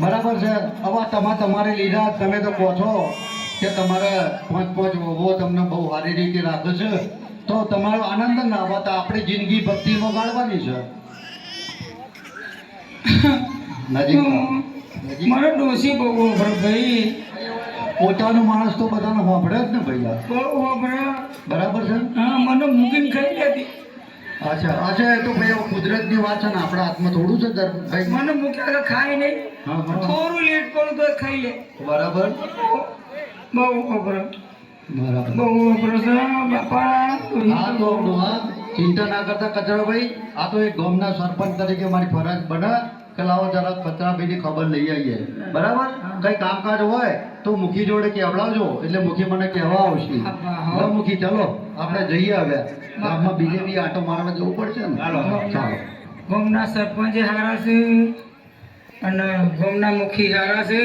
બરાબર છે. હવે તમારે લીધા તમે તો કહો છો કે તમારે પાંચ વહુઓ તમને બહુ સારી રીતે રાખે છે, તો તમારો આનંદ ના આવે તો આપણી જિંદગી ભક્તિમાં ગાળવાની છે. નજીક મને ડોસી બહુ વપરાય ભાઈ, પોતાનો માણસ તો બધાને વાપરે જ ને ભૈયા. બહુ વપરાય. બરાબર છે. હા, મને મૂકીને ખાઈ લેતી. અચ્છા એ તો ભાઈ કુદરતની વાત છે ને, આપણા હાથમાં થોડું છે ભાઈ. મને મૂક્યા તો ખાય નહીં, હા, હા. થોડું લેટ કરું તો ખાઈ લે. બરાબર બહુ વપરાય, બરાબર. બહુ વપરાય છે બાપા. હા તો ડોહા ચિંતા ના કરતા કચરાભાઈ, આ તો એક ગામના સરપંચ તરીકે મારી ફરજ બને કે લાવો જરા કચરાભાઈની ખબર લઈ આવીએ. બરાબર, કઈ કામકાજ હોય તો મુખી જોડે કહેવડાવજો, એટલે મુખી મને કહેવા આવશે. હા મુખી, ચલો આપણે જઈએ આવ્યા ગામમાં બીજે બી આટો મારવા જવું પડશે ને. ચાલો. ચાલો. ગામના સરપંચ હારા છે અને ગામના મુખી હારા છે.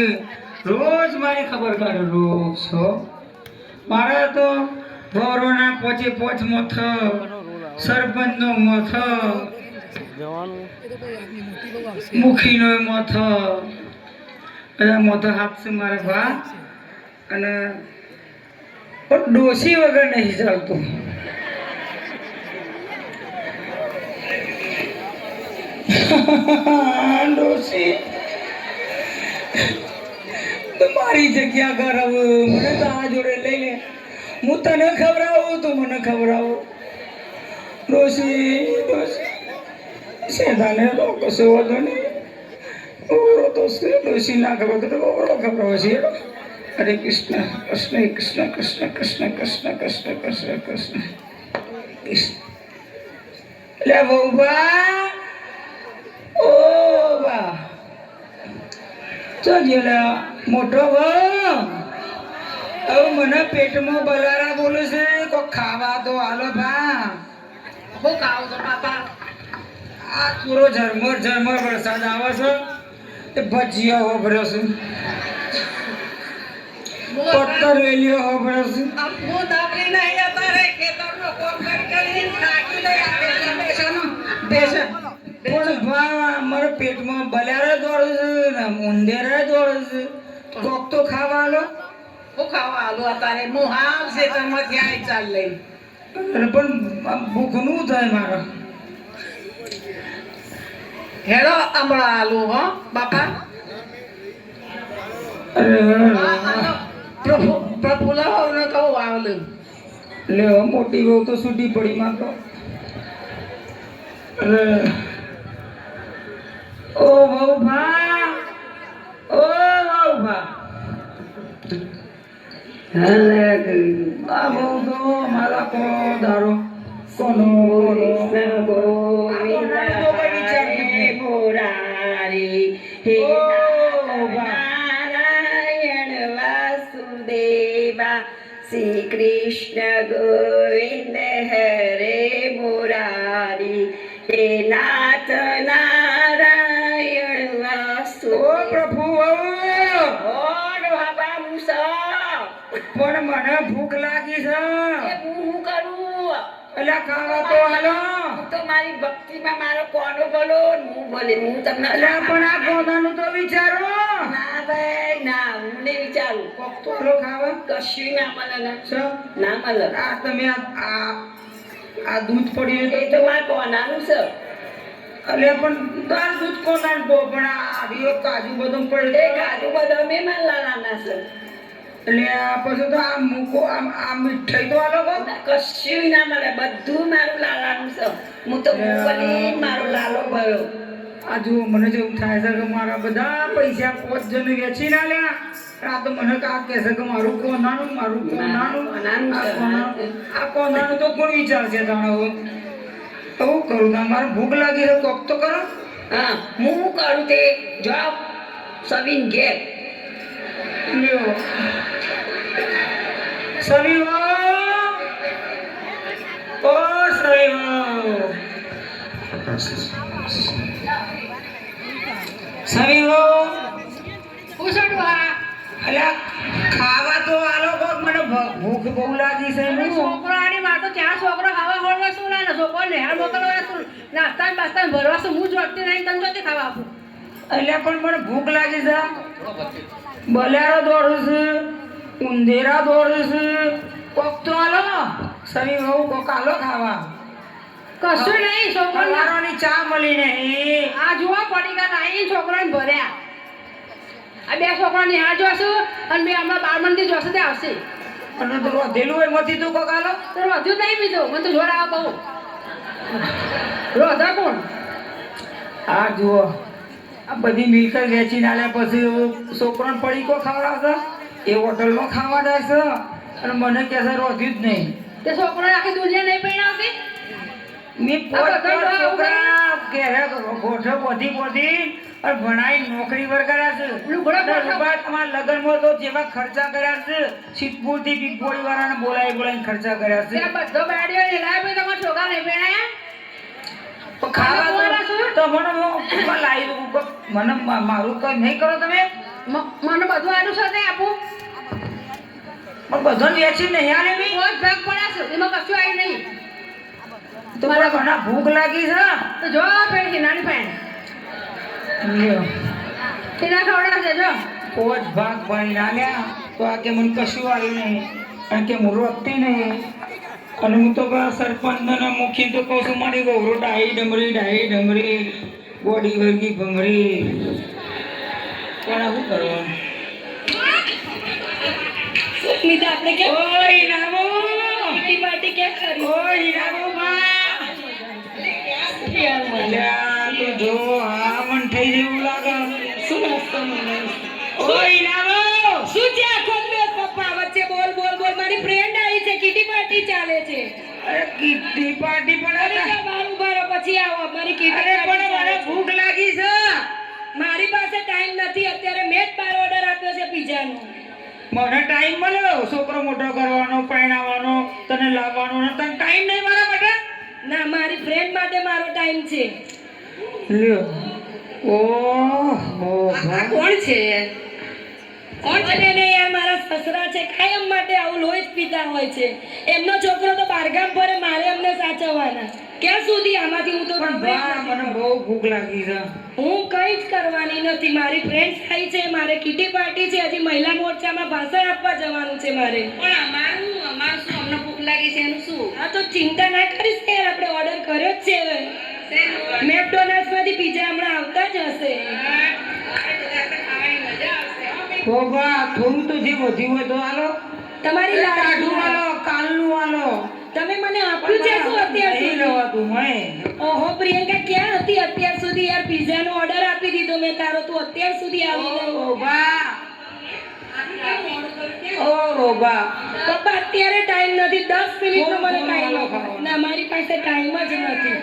રોજ મારી ખબર કાઢો, રોજ છો. મારે તો વરોના પોચે પોચ મથ, સરપંચનો મથ, મુખીનો મથ, બધા મથ હાથ છે મારા ભા. અને પણ ડોસી વગર નહીં ચાલતું. ડોસી તો મારી જગ્યા કરાવ, મને તો આ જોડે લઈ લે. હું તને ખવડાવું, તું મને ખવડાવો. ડોસી સેદાને તો કશો વાંધો નહીં. ઓવરો તો છે, ડોસી ના ખબર તો ઓવરો ખવડાવે છે. હરે કૃષ્ણ કૃષ્ણ કૃષ્ણ કૃષ્ણ કૃષ્ણ કૃષ્ણ કૃષ્ણ કૃષ્ણ કૃષ્ણ કૃષ્ણ. લે બહુબા, ઓ બા ચાલ મોટો ભાઈ. હવે મને પેટમાં બલારા બોલે છે, કોઈ ખાવા તો હાલો ભા. બહુ ખાવ છો બાપા? આ પૂરો ઝરમર વરસાદ આવે છે, એ ભજીયા હોભરે છે, પત્તર વેલીઓ હોભરે છે. પણ ભા મારા પેટમાં બલારા દોડે છે ને મુંદેરા દોડે છે. કોક તો ખાવા હાલો. અરે પણ ભૂખનું થાય મારા. હેલો હમણાં આલુ હો બાપા. પ્રફુલ્લા હોને કહું આવલું. લે મોટી બહુ તો છૂટી પડી માં તો. અરે ઓ બહુ ભા, ઓ બહુ ભા. આ બહુ તો મારા કો દારો કોનો મુરારી હે નારાયણ વાસુદેવા શ્રી કૃષ્ણ ગોવિંદ હરે મુરારી હે નાથ નારાયણ વાસુ. ઓ પ્રભુ પણ મને ભૂખ લાગી છે. હું કરું એટલે ખાવા તો હાલો. હું તો મારી ભક્તિમાં મારો કોનો બોલો હું બોલે હું તમને એટલે પણ આ ગોદાનું તો વિચારો. ના ભાઈ ના, હું નહીં વિચારું. કોક તો હાલો ખાવા. કશું ના મળે ને. છે? ના મળે. આ તમે આ દૂધ પડ્યું એ તો મારે કોનાનું છે. એટલે પણ તાર દૂધ કોના તો પણ આ આવીઓ કાજુ બદામ એ પડે. કાજુ બધા મેં મારા લાલાના છે. એટલે આ પછી તો આ મૂકો આ મીઠાઈ તો હાલો કો. કશું ના મળે, બધું મારું લાલાનું છે. હું તો બોલી મારો લાલો ભર્યો. આ જુઓ મને જેવું થાય છે કે મારા બધા પૈસા 5 જણ વેચી ના લ્યા. આ તો મને કા કહે છે કે મારું કોનાનું કોનાનું આ છે. કોનાનું તો કોણ વિચારશે તાણે હવે. તો હું કરું ના, મારે ભૂખ લાગી છે, કોક તો કરો. હા હું કરું તે જોબ સવીન ઘેર. લ્યો સવીવો, ઓ સવીવો, સવીવો. અલ્યા ખાવા તો આલો કોક, મને ભૂખ બહુ લાગી છે. છોકરાની વાતો ચાર છોકરો ખાવા હોળવા શું ના છોકરો નેહાર મોકલવા શું નાસ્તા બાસ્તા ભરવા શું હું જોડતી નહીં તને જોતી ખાવા આપું. એટલે પણ મને ભૂખ લાગી છે. બલેરો દોડું છે, ઉંદેરા દોડું છે, કોક તો આલો સવી બહુ કોક આલો ખાવા. કશું નહીં છોકરો સવારોની ચા મળી નહીં. આ જુઓ પડીકા નહીં છોકરાને ભર્યા. આ બે છોકરા નિહાળ જોશું અને બે હમણાં 12 મંદી જોશે તે આવશે. અને તો રોધેલું હોય મથી તું કોક આલો. તો વધુ નહીં બીજું મને તો જોર આવે બહુ. રોધા કોણ? આ જુઓ આ બધી મિલકત વેચીને આલ્યા પછી છોકરાને પડીકો ખવડાવશે એ હોટલમાં ખાવા જાય છે અને મને કહે છે રોધ્યું જ નહીં. તે છોકરાને આખી દુનિયા નહીં પૈણાવતી. મેં છોકરા ઘેરે ગોઠો બોધી અને ભણાઈ નોકરી પર કર્યા છે. તમારા લગ્નમાં તો જેવા ખર્ચા કર્યા છે સિદ્ધપુરથી બિગબોડી વાળાને બોલાવીને ખર્ચા કર્યા છે. ત્યાં બધો બાડીઓ ને લાય ભાઈ તમારા છોકરા નહીં પૈણાયા. ખાવા તો મને લાવી દઉં મને મારું કઈ નહીં કરો તમે. મને બધું આનું સાથે આપું. પણ બધાને વેચી નહીં આલે બી. કોઈ ભાગ પડ્યા છે એમાં કશું આવી નહીં. તમારા ઘણા ભૂખ લાગી છે તો જો પેણ નાની પેણ લ્યો તેના ખવડાવશે જો. પોચ ભાગ પાણી નાલ્યા તો આ કે મને કશું આવ્યું નહીં અને કે હું રોકતી નહીં. અને હું તો સરપંચને મૂકીને તો કહું છું મારી ગૌરો ડાહી ડમરી બોડી વર્ગી ભમરી પણ શું કરવાનું. સ્મિતા આપણે કે ઓય હીરાબો પાર્ટી કે કરી. ઓય હીરાબો બા અલ્યા તો જો આ મન થઈ જેવું લાગે. શું નાસ્તો મને ઓય હીરાબો શું છે આખો દિવસ પપ્પા વચ્ચે બોલ મારી ફ્રેન્ડ આવી છે કીટી પાર્ટી ચાલે છે. અરે કીટી પાર્ટી પણ અરે બારું બારો પછી આવો મારી કીટી અરે પણ મને ભૂખ લાગી છે. મારી પાસે ટાઈમ નથી અત્યારે મેં જ બાર ઓર્ડર આપ્યો છે પિઝાનો. મને ટાઈમ મળ્યો છોકરો મોટો કરવાનો પરણાવવાનો તને લાવવાનો ને તને ટાઈમ નહીં મારા માટે. ના મારી ફ્રેન્ડ માટે મારો ટાઈમ છે. લ્યો ઓહો આ કોણ છે? કોણ છે ને યાર મારા સસરા છે કાયમ માટે આવું લોહી જ પીતા હોય છે. એમનો છોકરો તો બારગામ ફરે મારે એમને સાચવવાના. ક્યાં સુધી આમાંથી હું તો પણ બા મને બહુ ભૂખ લાગી છે. હું કંઈ જ કરવાની નથી. મારી ફ્રેન્ડ્સ થઈ છે, મારે કીટી પાર્ટી છે, હજી મહિલા મોરચામાં ભાષણ આપવા જવાનું છે મારે. પણ અમારું શું અમને ભૂખ લાગી છે એનું શું? હા તો ચિંતા ના કરીશ યાર આપણે ઓર્ડર કર્યો જ છે. મેકડોનાલ્ડ્સમાંથી પિઝા હમણાં આવતા જ હશે. ઓ બા થોડું તો જે વધ્યું હોય તો આલો. તમારી કાઢું લાડુ આલો કાલનું આલો. તમે મને આપ્યું છે શું અત્યાર નહીં સુધી? લેવાતું મય. ઓહો પ્રિયંકા ક્યાં હતી અત્યાર સુધી યાર? પિઝાનો ઓર્ડર આપી દીધો મેં તારો, તું અત્યાર સુધી આવી ગઈ. ઓ બા ઓ બા પપ્પા અત્યારે ટાઈમ નથી. 10 મિનિટનો મને થોડું ટાઈમ હાલો આપો. ખાવા. ના મારી પાસે ટાઈમ જ નથી.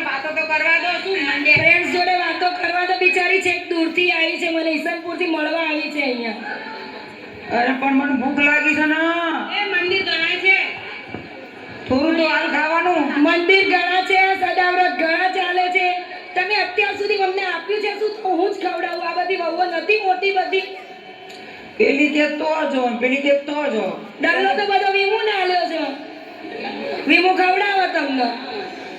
વાતો તો કરવા દો. શું ફ્રેન્ડ્સ જોડે વાતો કરવા તો બિચારી છેક દૂરથી આવી છે, મને ઈસનપુરથી મળવા આવી છે અહીંયા. અરે પણ મને ભૂખ લાગી છે ને. એ મંદિર ગણાય છે. થોડું તો હાલ ખાવાનું. મંદિર ઘણા છે, સદાવ્રત ઘણા ચાલે છે. તમે અત્યાર સુધી અમને આપ્યું છે શું? તો હું જ ખવડાવું. આ બધી વહુઓ નથી મોટી બધી. પેલી કે તો જો પેલી કે તો જો ડલ્લો તો બધો વીમો ના આલ્યો છે. વીમો ખવડાવો તમને.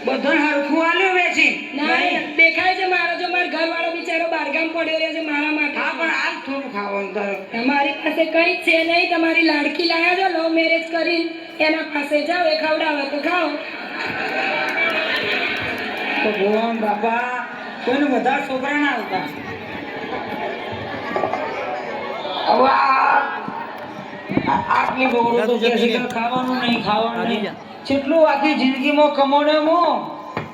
બધો હરખું આલ્યો વેચી. ના દેખાય છે મારો જો મારો ઘરવાળો બિચારો બારગામ પડ્યો રહે છે મારા માટે. હા પણ હાલ થોડું ખાવાનું તારે. તમારી પાસે કઈ છે નહીં. તમારી લાડકી લાયા છો લવ મેરેજ કરી એના પાસે જાઓ, એ ખવડાવે તો ખાઓ. તો ભગવાન બાપા કોઈને વધારે છોકરા ના આવતા. હવે આટલી ગૌરવ તો કે છે કે ખાવાનું નહીં. જેટલું આખી જિંદગીમાં કમાણ્યો મો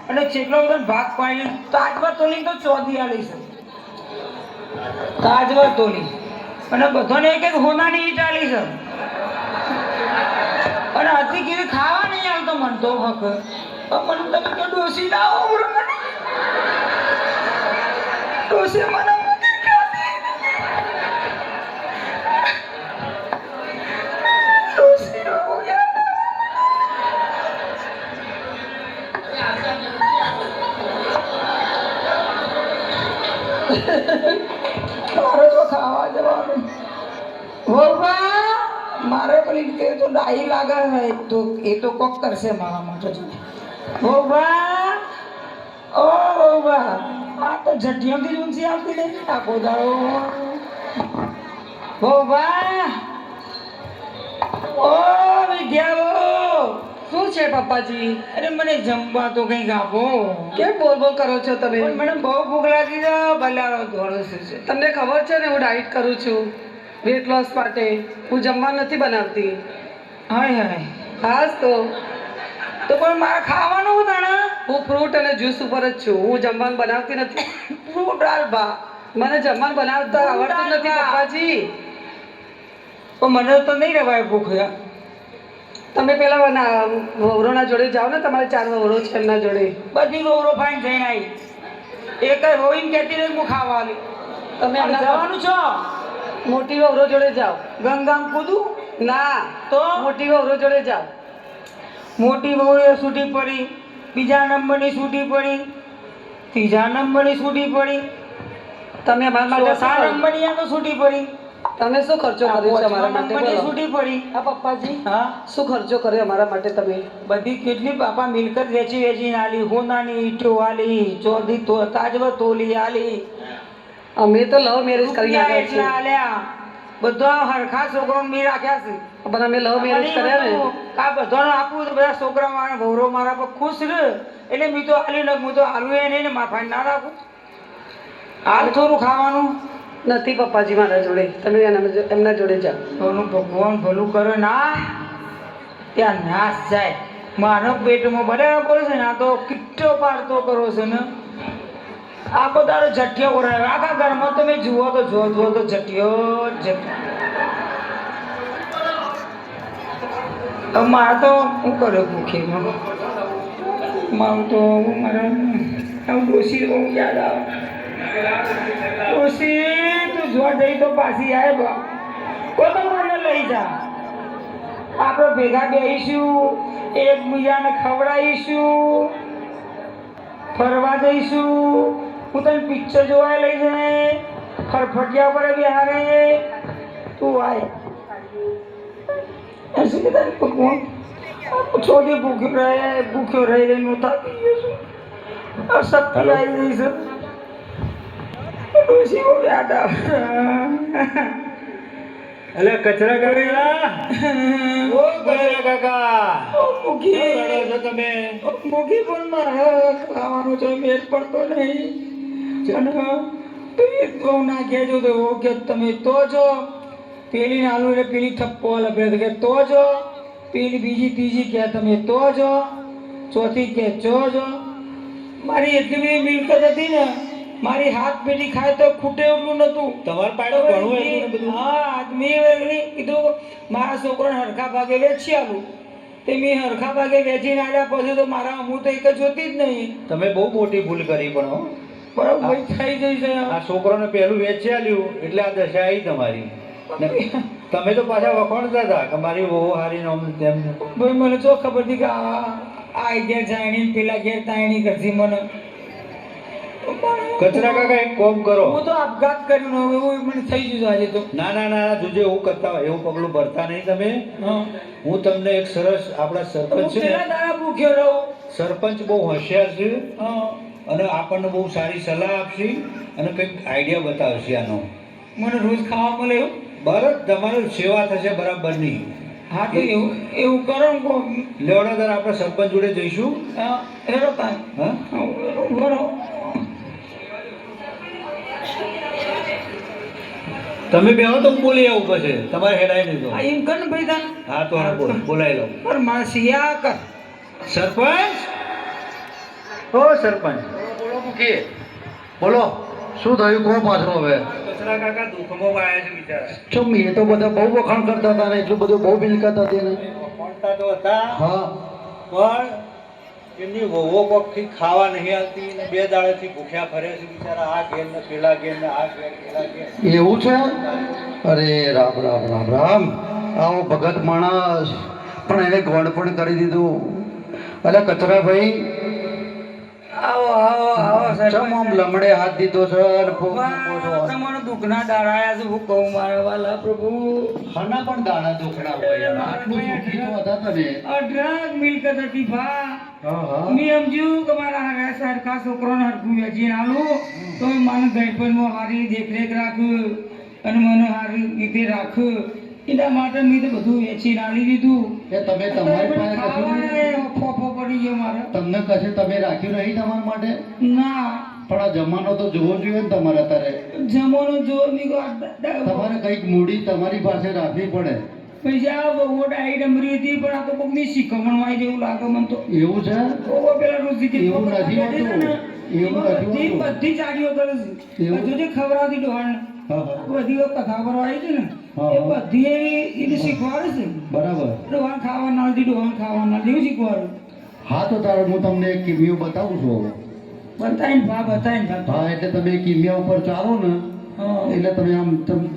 અને જેટલો બધો ભાગ પાડી તાજવા તોલી તો ચોધી આલી છે. તાજવા તોલી અને બધાને એક એક હોનાની ઈટ આલી છે. અને હજી કીધું ખાવા નહીં આવતો મન તો હક મને તમે કે ડોસી લાવો મને ડોસી મને ડોસી લાવો યાર. મારે તો ખાવા જવાનું. મારે પેલી કે તો ડાઈ લાગે છે એ તો કોક કરશે મારા માટે. ઓ બા આ તો જટિયાથી જ ઊંચી આવતી નહીં આખો દાડો ભોભા ઓ વિદ્યાઓ શું છે પપ્પાજી? અરે મને જમવા તો કંઈક આપો કેમ બોલ બોલ કરો છો તમે? પણ મને બહુ ભૂખ લાગી છે બલારો ધોળો છે તમને ખબર છે ને હું ડાયટ કરું છું વેટ લોસ માટે. હું જમવા નથી બનાવતી. હાય હાય હાસ તો પણ મારે ખાવાનું તાણા હું ફ્રૂટ અને જ્યુસ ઉપર જ છું. હું જમવાનું બનાવતી નથી. ફ્રૂટ આલબા મને જમવાનું બનાવતા આવડતું નથી પપ્પાજી. પણ મને તો નહીં રહેવાય ભૂખ તમે પેલા વવરોના જોડે જાઓ ને, તમારે 4 વવરો છે એમના જોડે. બધી વહુરો ફાઈન જઈને આવી એક રોઈને કહેતી રહી હું ખાવાની તમે અને જવાનું છો મોટી વવરો જોડે જાઓ. ગંગામ કૂદું ના તો મોટી વવરો જોડે જાઓ. મોટી વહુ છૂટી પડી, બીજા નંબરની છૂટી પડી, ત્રીજા નંબરની છૂટી પડી, તમે અમારા માટે ચોથા નંબરની આ તો છૂટી પડી, તમે શું ખર્ચો કર્યો છે અમારા માટે? નંબરની બોલો. છૂટી પડી. હા પપ્પાજી, હા શું ખર્ચો કર્યો અમારા માટે તમે? બધી કેટલી બાપા મિલકત વેચી આલી, હોનાની ઈંટો આલી, ચોધી તો તાજવા તોલી આલી, અમે તો લવ મેરેજ કરી રૂપિયા નાખ્યા એટલા છે. આલ્યા. બધા હરખા છોકરાઓને બી રાખ્યા છે. પણ અમે લવ મેરેજ કર્યા ને. આ બધાને આપું તો બધા છોકરા મારા વહુરો મારા પર ખુશ રહે એટલે મેં તો આલી ન હું તો આલું એ નહીં ને માફા ના રાખું. હાલ થોડું ખાવાનું નથી પપ્પાજી મારા જોડે. તમે એમના જોડે જાઓ. થોડું ભગવાન ભલું કરે ના ત્યાં નાશ જાય. મારો પેટમાં બરાબર બોલે છે ને આ તો કિટ્ટો પાડતો કરો છે ને આખો તારો જઠિયો ઓરાવે આખા ઘરમાં તમે જુઓ તો જુઓ તો જઠિયો જઠિયો. મારે તો શું કર્યો ભૂખીમાં મારું તો મારા ડોસી બહુ યાદ આવે. ડોસી તું જોવા જઈ તો પાછી આવે બા કોઈ તો મને લઈ જા. આપણે ભેગા બેસીશું, એકબીજાને ખવડાવીશું, ફરવા જઈશું, હું તને પિક્ચર જોવા લઈ જાય, ફરફટિયા પર બિહારે તું આય ऐसे के दिन भगवान छोटी भूख्यो रही હું થાકી ગયો છું. અશક્તિ આવી ગઈ છે. ડોસી બહુ યાદ આવે. એટલે કચરા કરેલા ઓ કચરા કાકા મૂકી શું કરો છો તમે? મૂકી પણ મારે ખાવાનું છે મેળ પડતો નહીં. અને તું બહુ ના કહેજો તો એવો કે તમે તો જો પેલી નાનું એટલે પેલી થપ્પો લપે કે તો જો પેલી બીજી ત્રીજી કે તમે તો જો ચોથી કે જો મારી એટલી બધી મિલકત હતી ને મારી હાથ પેટી ખાય તો ખૂટે એટલું નતું. તમારે પાડે ઘણું હતું ને બધું. હા મેં કીધું મારા છોકરાને હરખા ભાગે વેચી આલું તે મેં હરખા ભાગે વેચીને આવ્યા પછી તો મારા હું તો એક જ જોતી જ નહીં. તમે બહુ મોટી ભૂલ કરી પણ હો. બરાબર ભાઈ થઈ જઈ છે. આ છોકરાને પહેલું વેચી આલ્યું એટલે આ દશા આવી તમારી. ને તમે તો પાછા વખોણતા હતા કે મારી બહુ હારી નોમ તેમ. ભાઈ મને જો ખબર હતી કે આ ઘેર જાણી પેલા ઘેર તાણી કરતી મને. કચરા કાકા એક કોમ કરો. હું તો આપઘાત કર્યું ને હવે એવું મને થઈ ગયું છે આજે તો. ના ના ના જોજો એવું કરતા હોય એવું પગલું ભરતા નહીં તમે. હા હું તમને એક સરસ આપણા હું સરપંચ છે કેટલા ને, દાડા ભૂખ્યો રહું. સરપંચ બહુ હોશિયાર છે હા અને આપણને બહુ સારી સલાહ આપશે અને કંઈક આઈડિયા બતાવશે આનો. મને રોજ ખાવા મળે એવું. બરાબર તમારી સેવા થશે બરાબરની. હા તો એવું કરો ને કોક. લેવડાદાર આપણે સરપંચ જોડે જઈશું. હા હેરો તાર હા બરો તમે બેહો તો હું બોલી આવું પછી તમારે હેડાય નહીં તો. આ એમ કર ને ભાઈ તાન. હા તો હા બોલાવી લો. પર મારા સિયા કર. સરપંચ ઓ સરપંચ બોલો મૂકી બોલો શું થયું કહો પાછળ હવે. કચરા કાકા દુઃખમાં આવ્યા છે બિચારા. ચમ એ તો બધા બહુ વખાણ કરતા હતા ને એટલું બધું બહુ મિલકત હતી ને. કોણતા તો હતા હા પણ એમની વહુઓ કોકથી ખાવા નહીં આવતી ને 2 દાડેથી ભૂખ્યા ફરે છે બિચારા. આ ઘેર ને પેલા ઘેર ને આ ઘેર પેલા ઘેર. એવું છે? અરે રામ રામ રામ રામ. આવો ભગત માણસ પણ એને ગોળ પણ કરી દીધું. અલે કચરાભાઈ આવો આવો આવો ચમ આમ લમડે હાથ દીધો છે અને ફૂંક મૂકો છો. તમારો દુઃખના દાડાયા છે હું કહું મારા વાલા પ્રભુ. ખાના પણ દાણા દુખણા હોય યાર. આટલું સુખી તો હતા તને. અઢળક મિલકત હતી ભા. હા હા મેં સમજ્યું કે મારા હારા સરખા છોકરાને હરખું વેચીને આલું તો મને ગણપણમાં સારી દેખરેખ રાખું અને મને સારી રીતે રાખું એના માટે મેં તો બધું વેચીને આલી દીધું. એ તમે તમારી પાસે ખાવાને ફોફો પડી ગયો મારે. તમને કશે તમે રાખ્યું નહીં તમારા માટે? ના પણ આ જમાનો તો જોવો જોઈએ ને તમારે અત્યારે. જમવાનો જો મેં તમારે કંઈક મૂડી તમારી પાસે રાખવી પડે. પૈસા બહુ ડાઈ ડમરી હતી પણ આ તો કોકની શીખમણમાં જેવું લાગે મને તો. એવું છે? ઓવો પેલા રોજી એવું નથી હોતું. એવું નથી હોતું. બધી ચાડીઓ કરે છે. એવું? હજુ જે ખવડાવતી ડોહાણ હા હા બધી વખત કથા ભરવા આવી છે ને હા, એ હા. બધી એને શીખવાડે છે. બરાબર. ડોહાણ ખાવા ના હતી ડોહાણ ખાવા ના એવું શીખવાડે. હા તો તારે હું તમને એક કિમિયો બતાવું છું હવે. બતાવીને બતાવીને હા એટલે તમે એ કિમિયા ઉપર ચાલો ને એટલે તમે આમ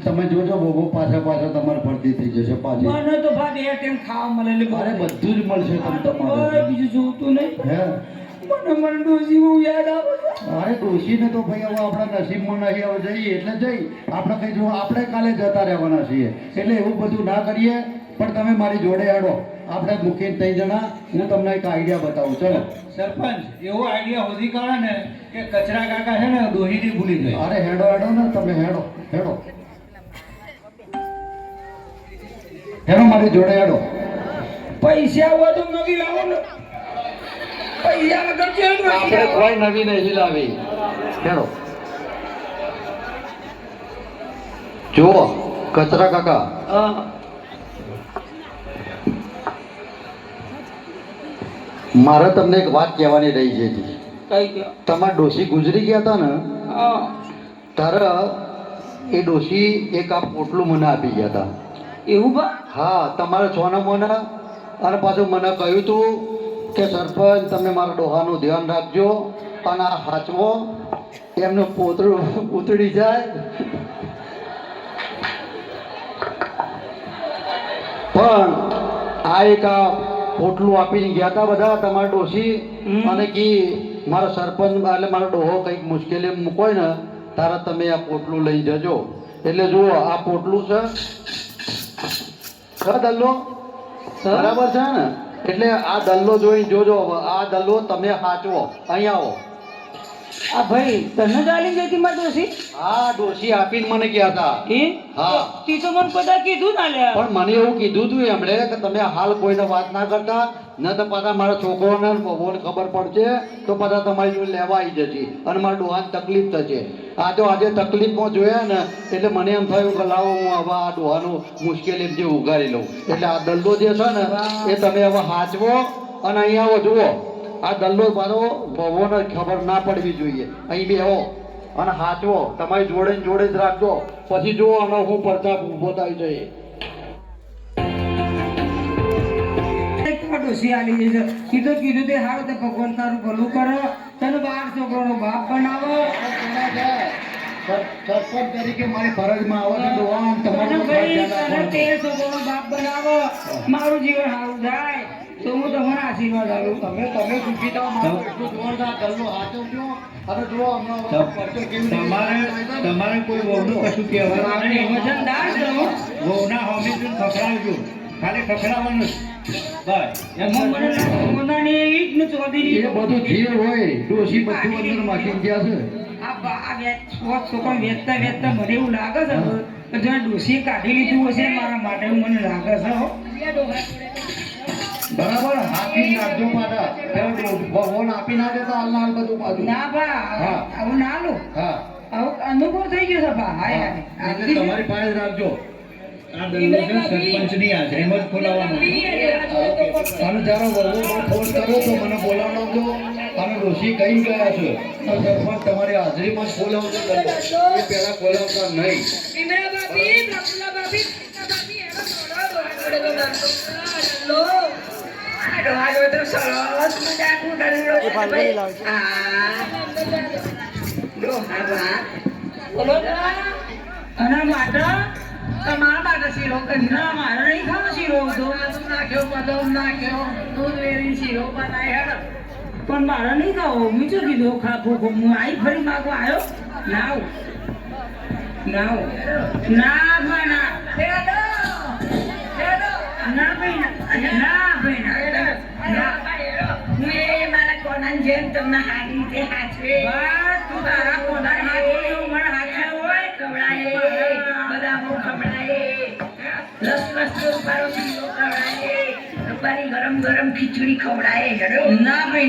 તમે જોજો બહુ પાછા તમારે ફરતી થઈ જશે પાછી. મને તો બે ટાઈમ ખાવા મળે એટલે અરે બધું જ મળશે આ તમને તો તમારે. કોઈ બીજું જોતું નહીં. હે મને ડોસી બહુ યાદ આવે છે. અરે ડોશીને તો ભાઈ હવે આપણા નસીબમાં નહીં હવે જઈએ એટલે જઈ આપણે કંઈ જો આપણે કાલે જતા રહેવાના છીએ એટલે એવું બધું ના કરીએ. પણ તમે મારી જોડે હેડો આપણે મૂકીને 3 જણા હું તમને એક આઈડિયા બતાવું. ચલો. સરપંચ એવો આઈડિયા હોધી કાઢે ને કે કચરા કાકા છે ને ડોહીથી ભૂલી જાય. અરે હેડો હેડો ને તમે હેડો હેડો હેડો મારી જોડે હેડો. પૈસા હોય તો નવી લાવો ને. પૈસા વગર કેમ આપણે કોઈ નવી નહીં લાવી. હેડો જુઓ કચરા કાકા મારે તમને એક વાત કહેવાની રહી છે. કઈ ગયો તમારા ડોશી ગુજરી ગયા હતા ને ત્યારે એ ડોશી એક આ પોટલું મને આપી ગયા હતા. એવું બા હા તમારે છોના મોના અને પાછું મને કહ્યું હતું કે સરપંચ તમે મારા ડોહાનું ધ્યાન રાખજો અને આ હાચવો એમનું પોતરું ઉતરી જાય. પણ આ એક આ પોટલું આપીને ગયા હતા બધા તમારા ડોશી અને કી મારો સરપંચ એટલે મારો ડોહો કંઈક મુશ્કેલી મૂકોય ને તારે તમે આ પોટલું લઈ જજો. એટલે જુઓ આ પોટલું છે દલ્લો બરાબર છે ને. એટલે આ દલ્લો જોઈ જોજો આ દલ્લો તમે સાચવો. અહીંયા આવો. આ ભાઈ તને ચાલી જતી મારી ડોસી હા ડોશી આપીને મને ગયા હતા. હા તી તો મને બધા કીધું ના લે. પણ મને એવું કીધું તું એમણે કે તમે હાલ કોઈને વાત ના કરતા ન તો પાછા મારા છોકરોને બહુને ખબર પડશે તો પાછા તમારી જોડે લેવા આવી જશે અને મારા ડોહાને તકલીફ થશે. આ તો આજે તકલીફમાં જોયા ને એટલે મને એમ થયું કે લાવો હું હવે આ ડોહાનું મુશ્કેલી જે ઉગાડી લઉં. એટલે આ દલ્લો જે છે ને એ તમે હવે સાચવો અને અહીંયા આવો જુઓ. આ દલ્લો મારો ભવોને ખબર ના પડવી જોઈએ. અહીં બેહો અને સાચવો તમારી જોડે ને જોડે જ રાખજો. પછી જુઓ અને હું પરચા ઊભો થાય છે. ડોસી આલી જશે. કીધું તે હારું તે ભગવાન તારું ભલું કરો. તને 12 છોકરાનો બાપ બનાવો. સરપંચ તરીકે મારી ફરજમાં આવે છે ડોહા આમ તમારું તને ભાઈ ફરજ તને ના 13 છોકરાનો બાપ બનાવો. મારું જીવન સારું થાય તો હું તમને આશીર્વાદ આપું. તમે સુખી થાઓ. મારો એટલું જોરદાર દલ્લો હાચવજો અને જુઓ હમણાં પરચો કેવી રીતે તમારે કોઈ વહુનું કશું કહેવાનું નહીં. વજનદાર છો. વહુના હોમી તું ખખડાવજો. ખાલી ખખડાવવાનું જ. બસ એમ મોનાની એવી જ ને ચોધરી. એ બધું જે હોય ડોશી બધું અંદર માખી ગયા છે. છોકરા વેચતા મને એવું લાગે છે કે જો ડોસી કાઢી લીધું હશે મારા માટે એવું મને લાગે છે હો. બરાબર હાથી નાખજો પાછા. ભગવાન આપી ના દેતા હાલ ના હાલ બધું પાછું. ના બા હા. આવું ના લો. હા આવું અનુભવ થઈ ગયો છે બા. હાય એટલે તમારી પાસે જ રાખજો. આ દંડો છે સરપંચની હાજરીમાં જ ખોલાવવાનો. અને જરા વહુ ફોન કરો તો મને બોલાવજો અને ડોશી કઈ ગયા છે તો સરપંચ તમારી હાજરીમાં જ ખોલાવજો દંડો. એ પહેલા ખોલાવતા નહીં. ભીમરા ભાભી, પ્રફુલ્લા ભાભી, સીતા ભાભી, એનો થોડો દોડા જોડે તો દંડો. લો. અને માટે તમારા માટે શીરો કરી ના મારે નહીં ખાવો શીરો તો નાખ્યો બદામ નાખ્યો દૂધ વેરી શીરો બનાવી હેડો પણ મારે નહીં ખાવો. હું શું કીધું ખાપો હું આવી ફરી માગવા આવ્યો ના ના ના બના ના ભાઈ ના ભાઈ ના જેમ તમને સારી રીતે હાચવે. તું તારા પોતાને હાચવે એવું મને હાચવે હોય. ખવડાય, બદામો ખવડાય, લસલસ તો રૂપારો શીરો ખવડાય, રૂપારી ગરમ ગરમ ખીચડી ખવડાય. હેડો. ના ભાઈ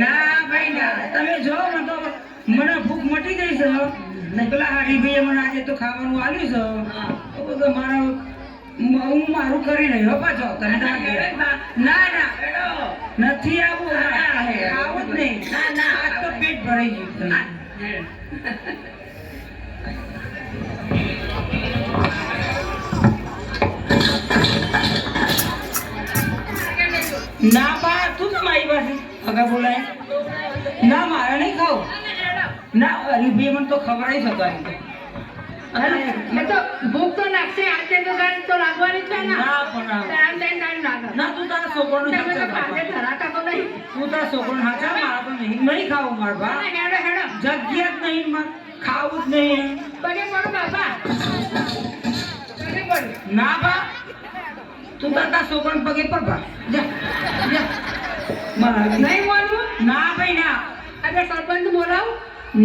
ના ભાઈ ના તમે જો મને ભૂખ મટી ગઈ છે ને પેલા હરીભાઈએ મને આજે તો ખાવાનું આલ્યું છે તો બધું હું મારું કરી રહ્યો પાછો તમે ના હેડો. નથી આવું આવું જ નહીં આજ તો પેટ ભરાઈ ગયું ના બા તું તો મારી પાસે અગા બોલાય ના મારે નહીં ખાવું ના હરીભાઈ મને તો ખવડાવી શકાય ભૂખ તો લાગશે આજે તો ગાડી તો લાગવાની છે ને ના પણ ના તું તારા છોકરાનું ધરાતા તો નહીં તું તારા છોકરાનું હાચા મારા તો નહીં ખાવું માર બા હેડો હેડો જગ્યા જ નહીં માર ખાવું જ નહીં પગે પડો બાપા પગે પડો ના બા તું તારા છોકરાને પગે પર બા જા મારા નહીં બોલવું ના ભાઈ ના આજે સરપંચ બોલાવ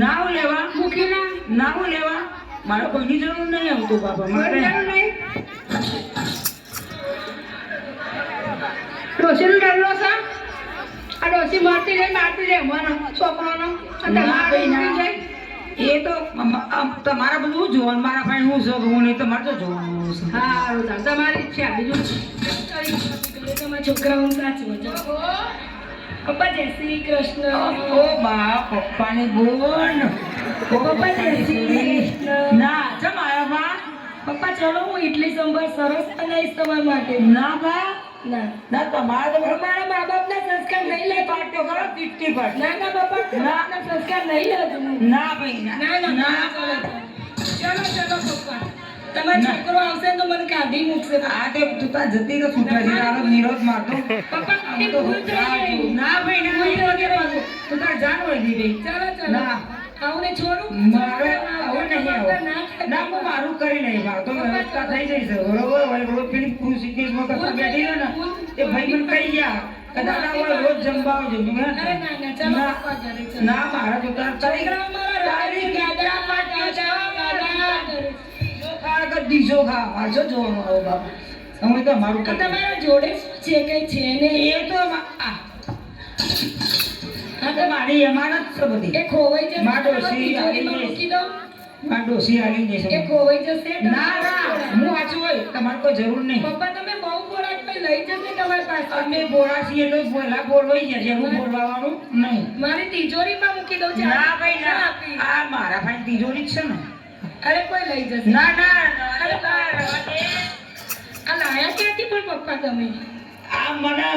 નાવ લેવા મૂકીને નાવ લેવા મારે કોઈની જરૂર નહીં આવતું બાપા મારે નહીં ડોશીનું ડરલો છે આ ડોશી મારતી રે મને છોકરાનો ના ભાઈ ના એ તો તમારા બધું જોવાનું મારા ભાઈ હું છું હું નહીં તમારે તો જોવાનું છે સારું તમારી ઈચ્છા બીજું તમારા છોકરાઓને સાચવો છો. પપ્પા જય શ્રી કૃષ્ણ. ઓ બા પપ્પાની બોન પપ્પા જય શ્રી કૃષ્ણ. ના ચમ આયા બા પપ્પા ચલો હું ઇડલી સંભાર સરસ બનાવીશ તમારા માટે. ના બા ના ના તમારે તો મારા મા બાપના સંસ્કાર નહીં લે. પાટો કરો તીટી પાટ ના ના પપ્પા ના સંસ્કાર નહીં લેતું. ના ભાઈ ના ના ના ચલો પપ્પા તમારો છોકરો આવશે તો મને કાઢી મૂકશે. આ તે તું તા જતી તો છૂટા છે આનો નિરોધ મારતો પપ્પા એ ભૂલ થઈ ગઈ. ના ભાઈ ના ભૂલ વગેરે વાગો. તું તાર જાન વળી ગઈ ચલો ચલો ના આવું ને છોડું મારે આવું નહીં આવું ના હું મારું કરી નહીં મારું તો વ્યવસ્થા થઈ જઈ છે બરોબર હવે રોજ પેલી પુરુષ સિદ્ધેશમાં કરતા બેઠી છે ને એ ભાઈ મને કહી ગયા કે દાદા હવે રોજ જમવા આવજો મેં અરે કીધું, ના ના ચલો પપ્પા ઘરે ચલો. ના મારા તો તાર ચાલી છોકરાઓ મારા રાજી ગાડા પાટા ગાડા કરે. દીશો ખા વાંચો જોવાનું આવો બાપ હું તો મારું આ તમારા જોડે શું છે કઈ છે ને એ તો આ તો મારી અમાનત છે બધી એ ખોવાઈ જશે. માં ડોશી તિજોરીમાં મૂકી દઉં. આ ડોસી આલી એ દેશે ખોવાઈ જશે. ના ના હું વાંચું હોય તમારે કોઈ જરૂર નહીં પપ્પા તમે બહુ બોલાટ પર લઈ જશે તમારી પાસે. અમે બોલા છીએ તો બોલા બોલવાઈ જશે હું બોલવાનું નહીં મારી તિજોરીમાં મૂકી દઉં. ના ભાઈ ના આપી. આ મારા ભાઈ તિજોરી જ છે ને અરે કોઈ લઈ જશે. ના ના અરે બા, આ લાયા ક્યાંથી પણ પપ્પા તમે? આ મને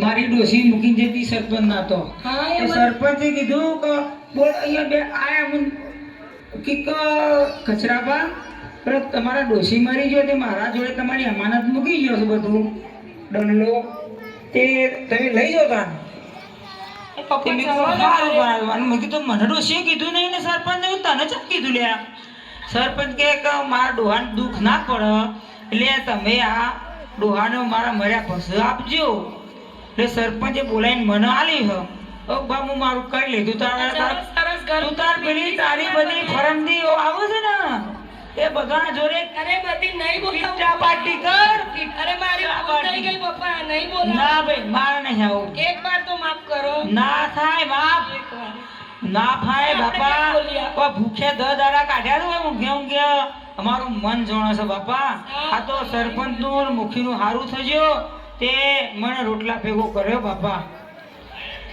મારી ડોસી મૂકી જતી સરપંચ ના તો હા એ તો સરપંચે કીધું કે બોલ અહીંયા બે આયા મને કે કચરાબા પર તમારા ડોસી મરી ગયો તે મારા જોડે તમારી અમાનત મૂકી ગયો છે બધું ડંડલો તે તમે લઈ જાઓ તાન મેં કીધું મને ડોસીએ કીધું નહીં ને સરપંચ એવું તને જ કીધું લે સરપંચ કે મારા ડોહાને દુઃખ ના પડે એટલે તમે આ ડોહાને મારા મર્યા પછી આપજો એટલે સરપંચે બોલાવીને મને આલી હ બા હું મારું કરી લીધું તારા સરસ ઘર તું તાર પેલી તારી બધી ફરમદી આવે છે ને એ બધા જોડે અરે બધી નહીં બોલાવું. કિટ્ટા પાર્ટી કર અરે મારી ભૂલ થઈ ગઈ પપ્પા નહીં બોલાવું. ના ભાઈ મારે નહીં આવું એક વાર તો માફ કરો. ના થાય બાપ એકવાર. ના થાય આપણે બાપા કેમ બોલ્યા? કોઈ ભૂખે દાડા કાઢ્યા તો ઊંઘે અમારું મન જોણે છે બાપા આ તો સરપંચ નું મુખી નું સારું થજો તે મને રોટલા ભેગો કર્યો બાપા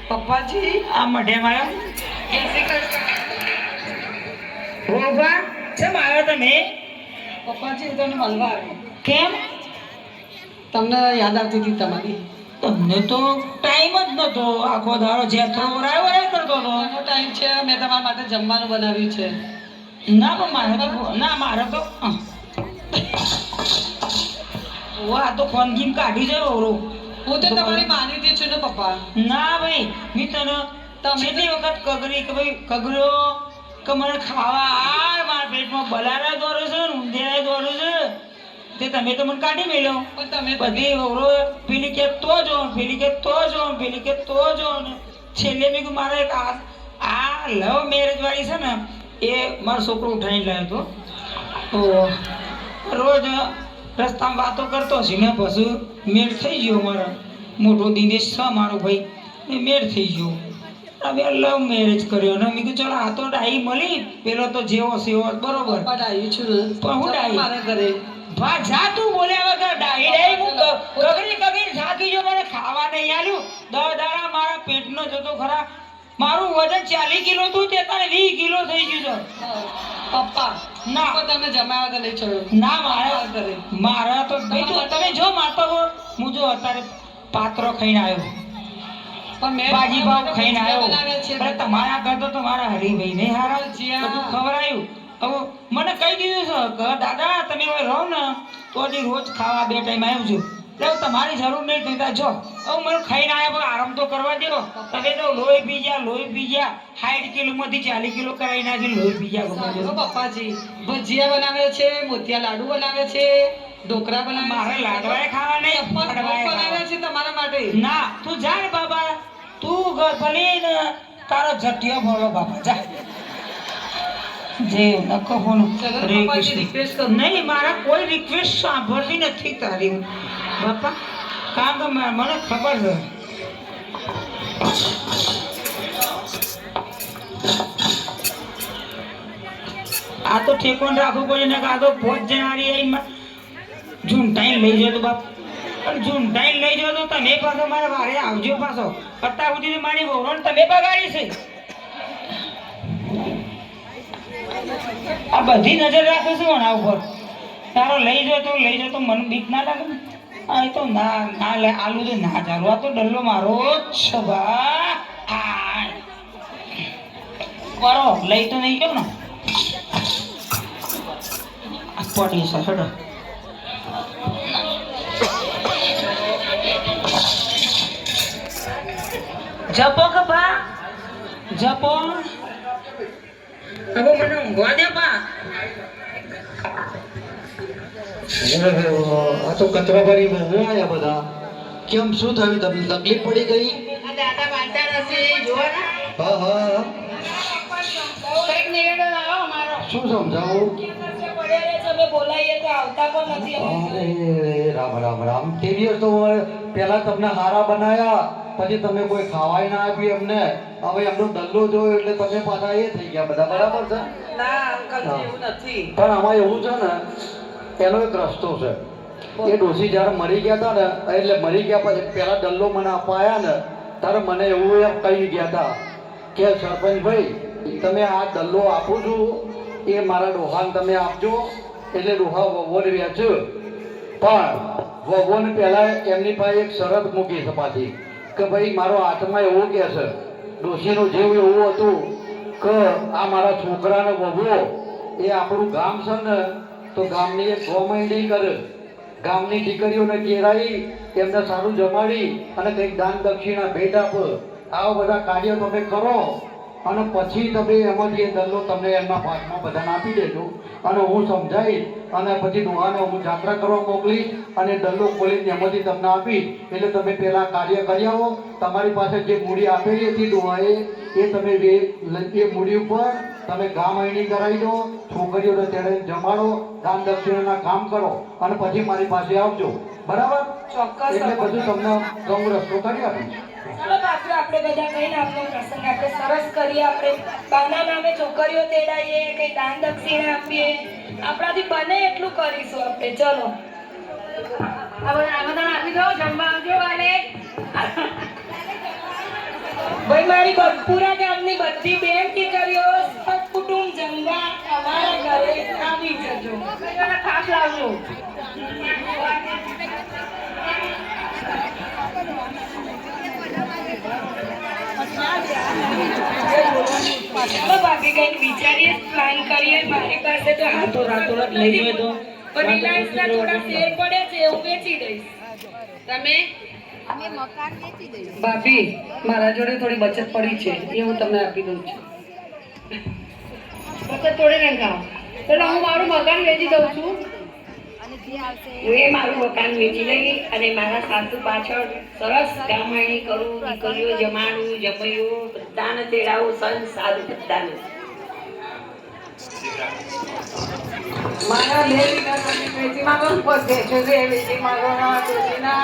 પપ્પાજી આ મઢેમાં આવ્યો રોબા કેમ આવ્યો તમે પપ્પાજી તમને મળવા આવ્યો કેમ તમને યાદ આવતી હતી તમારી તમને તો ટાઈમ જ નતો આખો દાડો જેથરો વરાય કરતો હતો એનો ટાઈમ છે મેં તમારા માટે જમવાનું બનાવ્યું છે ના પણ મારે તો ના મારે તો વાહ તો ફોન ગીમ કાઢી જાય ઓરો હું તો તમારી માનીતી છું ને પપ્પા ના ભાઈ મેં તને છેલ્લી વખત કગરી કે ભાઈ કગર્યો કે મને ખાવા આ મારા પેટમાં બલારા દોરો છે ને ઊંધિયા દોરો છે તે તમે તો મને કાઢી મેલ્યો પણ તમે બધી ઓરો પેલી કે તો જો પેલી કે તો જો પેલી કે તો જો ને છેલ્લે મેં કીધું મારે એક આ લવ મેરેજ વાળી છે ને એ મારો છોકરો ઉઠાવીને લાવ્યો હતો તો રોજ રસ્તામાં વાતો કરતો છે ને પછી મેળ થઈ ગયો મારો મોટો દિનેશ છે મારો ભાઈ એ મેળ થઈ ગયો હવે લવ મેરેજ કર્યો ને મેં કીધું ચાલો આ તો ડાઈ મળી પેલો તો જેવો સેવો બરોબર આવ્યું છું પણ હું ડાઈ મારા ઘરે ભા જા તું બોલ્યા વગર ડાઈ હું કગરી થાકી જો મને ખાવા નહીં આલ્યું 10 દાડા મારા પેટનો જતો ખરા મારું વજન 40 કિલો હતું તે તારે 20 કિલો થઈ ગયું છે પપ્પા ના તમે જમાવા તો લઈ ચડો ના મારા તો ભાઈ તું તમે જો મારતો હો હું જો અત્યારે પાત્રો ખાઈને આવ્યો પણ મેં ભાજી ભાવ ખાઈને આવ્યો બનાવ્યા છે. પણ તમારા ઘર તો તમારા હરીભાઈ ને હારા બધું ખવડાયું હવે મને કહી દીધું છે કે દાદા તમે હવે રહો ને તો હજી રોજ ખાવા 2 ટાઈમ આવ્યું છું એટલે તમારી જરૂર નહીં થતા જો હવે મને ખાઈને આવ્યા પણ આરામ તો કરવા દો તમે તો લોહી પી ગયા 60 કિલોમાંથી 40 કિલો કરાવી નાખી લોહી પી ગયા તો પપ્પાજી ભજીયા બનાવે છે મોતિયા લાડુ બનાવે છે ઢોકળા બનાવે મારે લાડવાએ ખાવા નહીં બનાવે છે તમારા માટે ના તું જા ને બાબા તું ઘર ભલે ને તારો જટિયો બોલો બાબા જા જે નકો ફોન ચલો હરે પપ્પાજી કૃષ્ણ. રિક્વેસ્ટ કરો નહીં મારા કોઈ રિક્વેસ્ટ સાંભળતી નથી તારી બાપા કારણ કે મને ખબર છે આ તો ઠેકોન રાખવું પડે ને કે આ તો 5 જણારી આવીને ઝૂંટાઈને લઈ જતો બાપ પણ ઝૂંટાઈને લઈ જતો તમે પાછો મારા વારે આવજો પાછો અત્યાર સુધી તો મારી વહુને તમે બગાડી છે આ બધી નજર રાખે છે આના ઉપર તારો લઈ જતો મને બીક ના લાગે ને આ એ તો ના લે આલુ તો ના ચાલુ આ તો ડલ્લો મારો જ છે બા બરો લઈ તો નહીં ગયો ને આ પડી છે હેડો જપો કે બા જપો હવે મને ઊંઘવા દે બા આ તો કચરા ભરી આયા બધા કેમ શું થયું તમને તકલીફ પડી ગઈ દાદા બાંધતા હશે જોવા ને હા હા કંઈક નિવેડો લાવો અમારો શું સમજાવું તમે બોલાવીએ તો આવતા પણ નથી અરે રામ રામ રામ તે દિવસ તો પહેલા તમને હારા બનાયા પછી તમે કોઈ ખાવાય ના આપ્યું એમને હવે એમનો દલ્લો જોયો એટલે તમે પાછા એ થઈ ગયા બધા બરાબર છે ના અંકલજી એવું નથી પણ આમાં એવું છે ને એનો એક રસ્તો છે એ ડોશી જ્યારે મરી ગયા હતા ને એટલે મરી ગયા પછી પહેલા દલ્લો મને અપાયા ને ત્યારે મને એવું એમ કહી ગયા હતા કે સરપંચ ભાઈ તમે આ દલ્લો આપું છું એ મારા ડોહાને તમે આપજો એટલે ડોહા વવોને વેચો પણ વવોને પહેલાં એમની પાસે એક શરત મૂકી છે પાછી કે ભાઈ મારો આત્મા એવું કહે છે ડોશીનું જેવું એવું હતું કે આ મારા છોકરાને વહુ એ આપણું ગામ છે ને તો ગામની એક ગોમૈણી કરે ગામની દીકરીઓને ઘેરાઈ એમને સારું જમાડી અને કંઈક દાન દક્ષિણા ભેટ આપો આવા બધા કાર્યો તમે કરો અને પછી તમે એમાંથી એ દલ્લો તમને એમના ભાગમાં બધાને આપી દેજો અને હું સમજાવીશ અને પછી ડોહાને હું જાત્રા કરવા મોકલીશ અને દલ્લો ખોલીને એમાંથી તમને આપીશ એટલે તમે પહેલા કાર્ય કરી આવો તમારી પાસે જે મૂડી આપેલી હતી ડોહાએ એ તમે એ મૂડી ઉપર તમે ગામ આઈણી કરાવી દો છોકરીઓને તેડે જમાડો દાન દક્ષિણાના કામ કરો અને પછી મારી પાસે આવજો બરાબર ચોક્કસ એટલે બધું તમને ગમ રસ્તો કરી આપીશ ચાલો બાપુ આપણે બધા કહીને આપણો પ્રસંગ આપણે સરસ કરીએ આપણે બાના નામે છોકરીઓ તેડાઈએ કઈ દાન દક્ષિણા આપીએ આપણાથી બને એટલું કરીશું આપણે ચલો આમાં આપી દો જમવા આવજો વાલે ભાઈ મારી પૂરા ગામની બધી બેન દીકરીઓ કુટુંબ જમવા અમારા ઘરે આવી જજો ખાસ લાવજો ચાલો બાકી કંઈક વિચારીએ પ્લાન કરીએ મારી પાસે તો હાથો રાતોરાત લઈ ગયો તો પણ રિલાયન્સના થોડા શેર પડે છે હું વેચી દઈશ તમે ભાભી મારા જોડે થોડી બચત પડી છે એ હું તમને આપી દઉં છું બચત થોડી નહીં ખાઓ એટલે હું મારું મકાન વેચી દઉં છું હું એ મારું મકાન વેચી લઈ અને મારા સાસુ પાછળ સરસ કામણી કરું, દીકરીઓ જમાડું, જમૈયું બધાને તેડાવું, સંત સાધુ બધાને. મારા બે વીઘા જમીન વેચી માંગો ને પછી વેચી માંગો ના વેચી ના.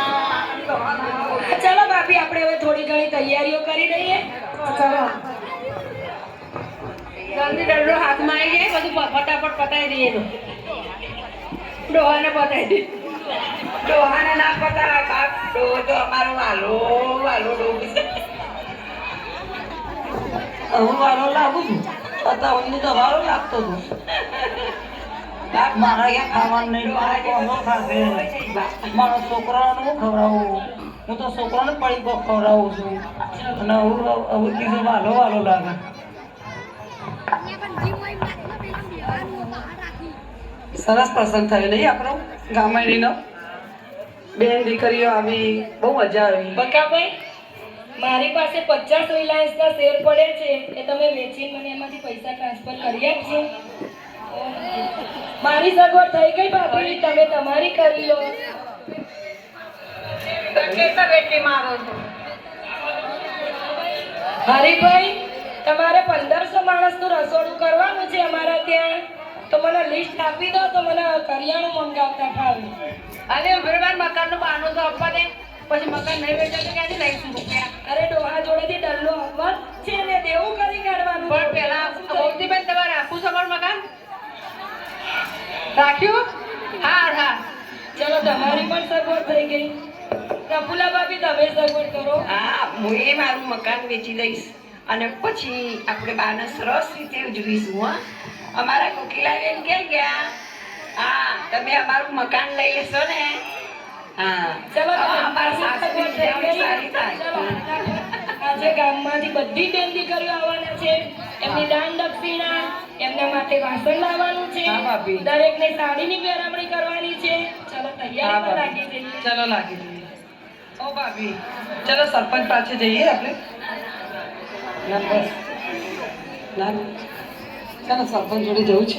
ચાલો ભાભી આપણે હવે થોડી ઘણી તૈયારીઓ કરી દઈએ. ચાલો જલ્દી ડલ્લો હાથમાં આવી જાય, બધું ફટાફટ પતાવી દઈએ તો. ડોહાને પતાવી દે. ડોહાને ના પતા બાપ, ડોહો તો અમારો વાલો વાલો ડોહો છે. હું વારો લાગુ છું છતાં ઊંધી તો વારો લાગતો હતો. મારા અહીંયા ખાવાનું નહીં મળે, કોનો ખાશે? મારા છોકરાઓને હું ખવડાવું? હું તો છોકરાને પડીકો ખવડાવું છું અને હવે કીધું વાલો વાલો લાગે. સરસ પ્રસંગ થયો નહીં આપણો ગામડીનો. બેન દીકરીઓ આવી, બહુ મજા આવી. બકાભાઈ, મારી પાસે 50 રિલાયન્સના શેર પડે છે, એ તમે વેચીને મને એમાંથી પૈસા ટ્રાન્સફર કરી આપજો. મારી સગવડ થઈ ગઈ ભાભી, તમે તમારી કરી લો. હરીભાઈ, તમારે 1500 માણસનું રસોડું કરવાનું છે અમારા ત્યાં, તો મને લિસ્ટ આપી દો તો મને કરિયાણું મંગાવતા ફાવે. અરે બરાબર મકાનનું બહાનું તો આપવા દે, પછી મકાન નહીં વેચે તો ક્યાંથી લઈશું રૂપિયા? અરે ડોહા જોડેથી ડલ્લો આપવા જ છે ને, દેવું કરી કાઢવાનું. પણ પેલા ભક્તિબેન તમારે રાખવું છે મારું મકાન? રાખ્યું? હા હા. ચલો, તમારી પણ સગવડ થઈ ગઈ. કપૂલા ભાભી, તમે સગવડ કરો. હા, હું એ મારું મકાન વેચી દઈશ અને પછી આપણે બાને સરસ રીતે ઉજવીશું. હા, અમારા કોકિલાબેન ક્યાં ગયા? હા, તમે અમારું મકાન લઈ લેશો ને? હા, ચલો, અમારા સાસુની સગવડ થઈ ઉજવણી સારી ગઈ. થાય. ચલો, આજે ગામમાંથી બધી બેન દીકરીઓ આવવાના છે. એમની દાન દક્ષિણા, એમના માટે વાસણ લાવવાનું છે, હા, ભાભી. દરેકને સાડીની પહેરામણી કરવાની છે. ચલો, તૈયારીમાં લાગી જઈએ. ચલો લાગી જઈએ. ઓ ભાભી, ચલો સરપંચ પાસે જઈએ આપણે. ના બસ ના, ચાલો સરપંચ જોડે જવું છે.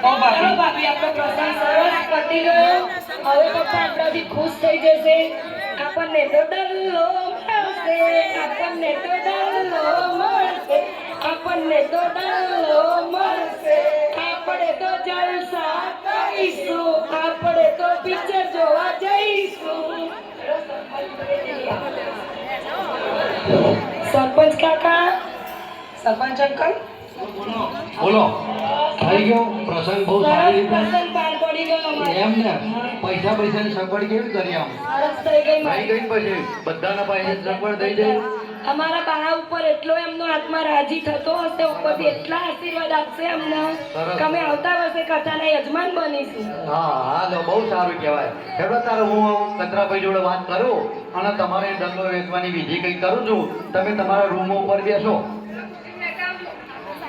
ઓ ચલો ભાભી, ભાભી, આપણો પ્રસંગ સરસ પતી ગયો. હવે પપ્પા આપણાથી ખુશ થઈ જશે. આપણને તો ડલ્લો મળશે, આપણને તો ડલ્લો મળશે, આપણને તો ડલ્લો મળશે. આપણે તો જલસા કરીશું, આપણે તો પિક્ચર જોવા જઈશું. સરપંચ કાકા, સરપંચ અંકલ, બોલો, થઈ ગયો પ્રસંગ બહુ સારી રીતે? પ્રસંગ પાર પડી ગયો અમારો. એમ ને પૈસા પૈસાની સગવડ કેવી કરી આમ? સરસ થઈ ગઈ થઈ મારી. ગઈ ને પછી બધાના પાસે સગવડ થઈ જાય. અમારા બા ઉપર એટલો એમનો આત્મા રાજી થતો હશે, ઉપરથી એટલા આશીર્વાદ આપશે અમને સરસ. કે અમે આવતા વર્ષે કથાના યજમાન બનીશું. હા હા, તો બહુ સારું કહેવાય. હેડો તારે હું કચરાભાઈ જોડે વાત કરું અને તમારે ડલ્લો વેચવાની વિધિ કંઈ કરું છું. તમે તમારા રૂમ ઉપર બેસો.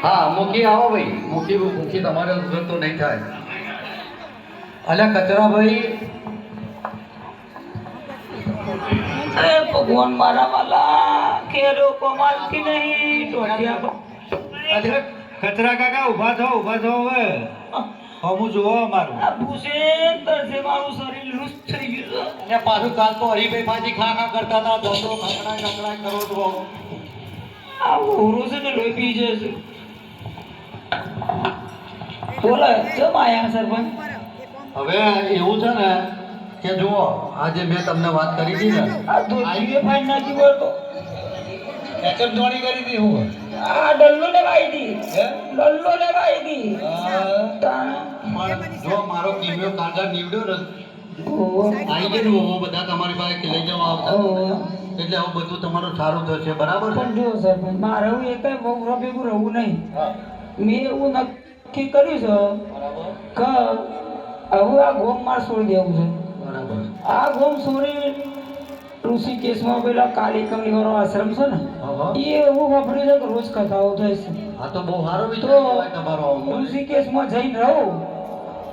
હા, મૂકી આવો ભાઈ, મૂકી તમારે વગર તો નહીં થાય. અલ્યા કચરાભાઈ, અરે ભગવાન મારા વાલા, ખેરો કમાલતી નહીં ટોટિયા. અરે કચરા કાકા ઊભા થો હવે. હમું જોવો અમારું. આ ભૂસે તરસે મારું શરીર લૂસ થઈ ગયું છે. અને પાછું કાલ તો હરીભાઈ પાછી ખા કરતા હતા, ધોધો ખકડાય કરો તો. આ ઓરો છે ને લોહી પી જશે. બોલો, ચમ આયા સરપંચ? હવે એવું છે ને કે જુઓ, આજે મેં તમને વાત કરી હતી ને, આ ધોતીએ ફાઈન નાખી બોલતો. કેચઅપ ધોણી કરી હતી હું. આ ડલ્લો લેવાઈ દી, હે? ડલ્લો લેવાઈ દી. જો મારો કિમ્યો કાગળ નીવડ્યો ને, ઓહો, આવી ગયું હું બધા તમારી પાસે લઈ જવા આવતા. ઓહો. એટલે હવે બધું તમારું સારું થશે, બરાબર છે? પણ જો સરપંચ, મારે એવું એકય વહુરા ભેગું રહું નહીં. મેં એવું નક્કી કર્યું છે કે હવે આ ગોમ માર છોડી દેવું છે. બરાબર. આ ગોમ છોડી ઋષિકેશમાં પેલા કાલી કમલી વાળો આશ્રમ છે ને, હા. એ એવું વાપર્યું છે કે રોજ કથાઓ થાય છે. આ તો બહુ સારો વિચાર તો કહેવાય તમારો. ઋષિકેશમાં જઈને રહું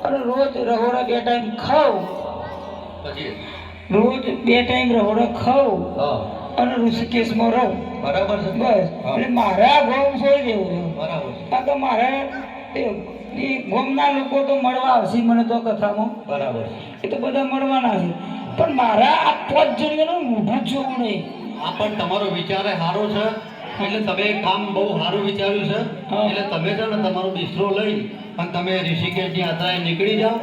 અને રોજ રહોડા 2 ટાઈમ ખાઉં, પછી રોજ 2 ટાઈમ રહોડા ખાઉં હા, અને ઋષિકેશમાં રહું. બરાબર છે. બસ, એટલે મારે આ ગોમ છોડી દેવું છે. બરાબર છે. કારણ કે મારે એ એ ગામના લોકો તો મળવા આવશે મને તો કથામાં બરાબર એ તો બધા મળવાના છે પણ મારા આ 5 જણનું મોઢું જોવું નહીં. આ પણ તમારો વિચાર એ સારો છે એટલે તમે એક કામ બહુ સારું વિચાર્યું છે. હા. એટલે તમે છે ને તમારો બિસ્તરો લઈ અને તમે ઋષિકેશની યાત્રાએ નીકળી જાઓ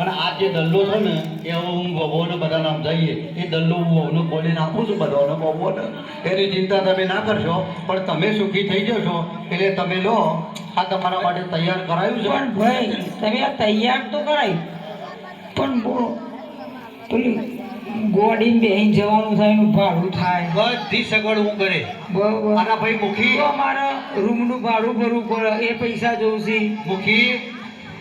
અને આ જે દલ્લો છે ને એ હવે હું વહુઓને બધા નામ જઈએ એ દલ્લો હું વહુને બોલીને આપું છું બધાને વહુઓને. એની ચિંતા તમે ના કરશો પણ તમે સુખી થઈ જશો એટલે તમે લો આ તમારા માટે તૈયાર કરાયું છે. પણ ભાઈ તમે આ તૈયાર તો કરાય પણ પેલી ગોડી બેહીને જવાનું થાય એનું ભાડું થાય બધી સગવડ હું કરે બરોબર અને ભાઈ મુખી તો અમારા રૂમનું ભાડું ભરવું પડે એ પૈસા જોઉં છે. મુખી